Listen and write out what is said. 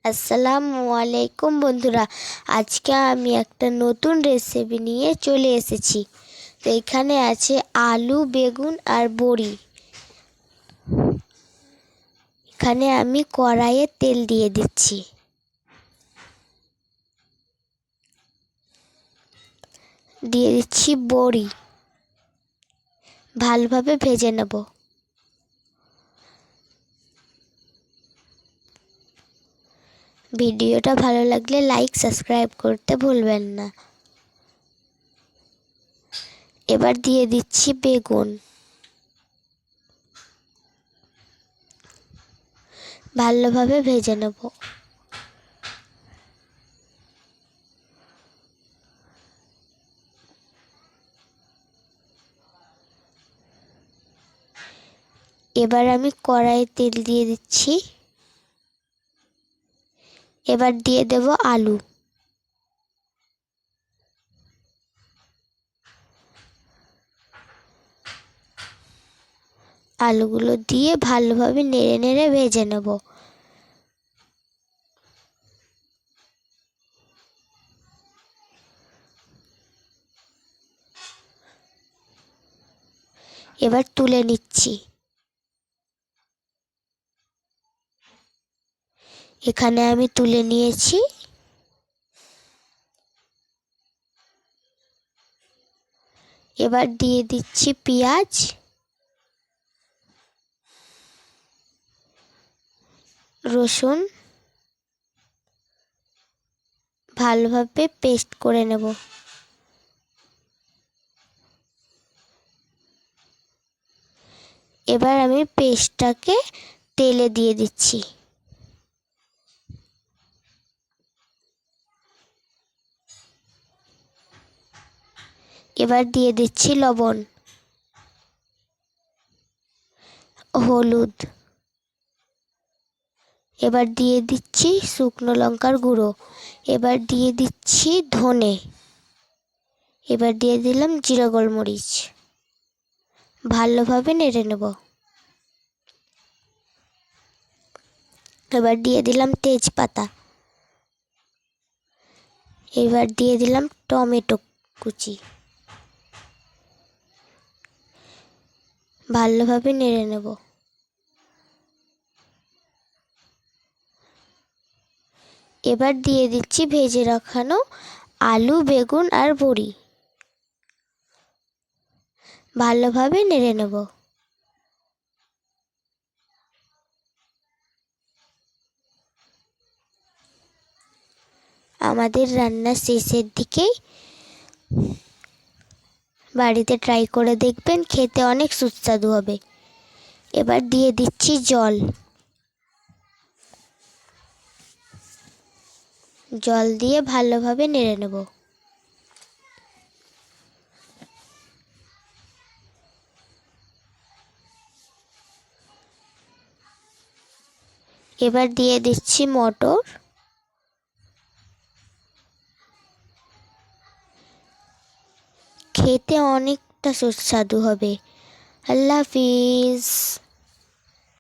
আসসালামু আলাইকুম বন্ধুরা, আজকে আমি একটা নতুন রেসিপি নিয়ে চলে এসেছি। তো এখানে আছে আলু, বেগুন আর বড়ি। এখানে আমি কড়াইয়ে তেল দিয়ে দিচ্ছি। দিয়ে দিচ্ছি বড়ি, ভালোভাবে ভেজে নেব। ভিডিওটা ভালো লাগলে লাইক সাবস্ক্রাইব করতে ভুলবেন না। এবার দিয়ে দিচ্ছি বেগুন, ভালোভাবে ভেজে নেব। এবার আমি কড়াইয়ে তেল দিয়ে দিচ্ছি। এবার দিয়ে দেব আলু। আলুগুলো দিয়ে ভালোভাবে নেড়ে নেড়ে ভেজে নেব। এবার তুলে নিচ্ছি। এখানে আমি তুলে নিয়েছি। এবার দিয়ে দিচ্ছি পেঁয়াজ, রসুন, ভালোভাবে পেস্ট করে নেব। এবার আমি পেস্টটাকে তেলে দিয়ে দিচ্ছি। এবার দিয়ে দিচ্ছি লবণ, হলুদ। এবার দিয়ে দিচ্ছি শুকনো লঙ্কার গুঁড়ো। এবার দিয়ে দিচ্ছি ধনে। এবার দিয়ে দিলাম জিরা গোলমরিচ। ভালোভাবে নেড়ে নেব। এবার দিয়ে দিলাম তেজপাতা। এবার দিয়ে দিলাম টমেটো কুচি। ভালোভাবে নেড়ে নেব। এবার দিয়ে দিচ্ছি ভেজে রাখানো আলু, বেগুন আর বড়ি। ভালোভাবে নেড়ে নেব। আমাদের রান্না শেষের দিকেই। বাড়িতে ট্রাই করে দেখবেন, খেতে অনেক সুস্বাদু হবে। এবার দিয়ে দিচ্ছি জল। জল দিয়ে ভালোভাবে নেড়ে নেব। এবার দিয়ে দিচ্ছি মটর। খেতে অনেকটা সুস্বাদু হবে। আল্লাহ হাফিজ।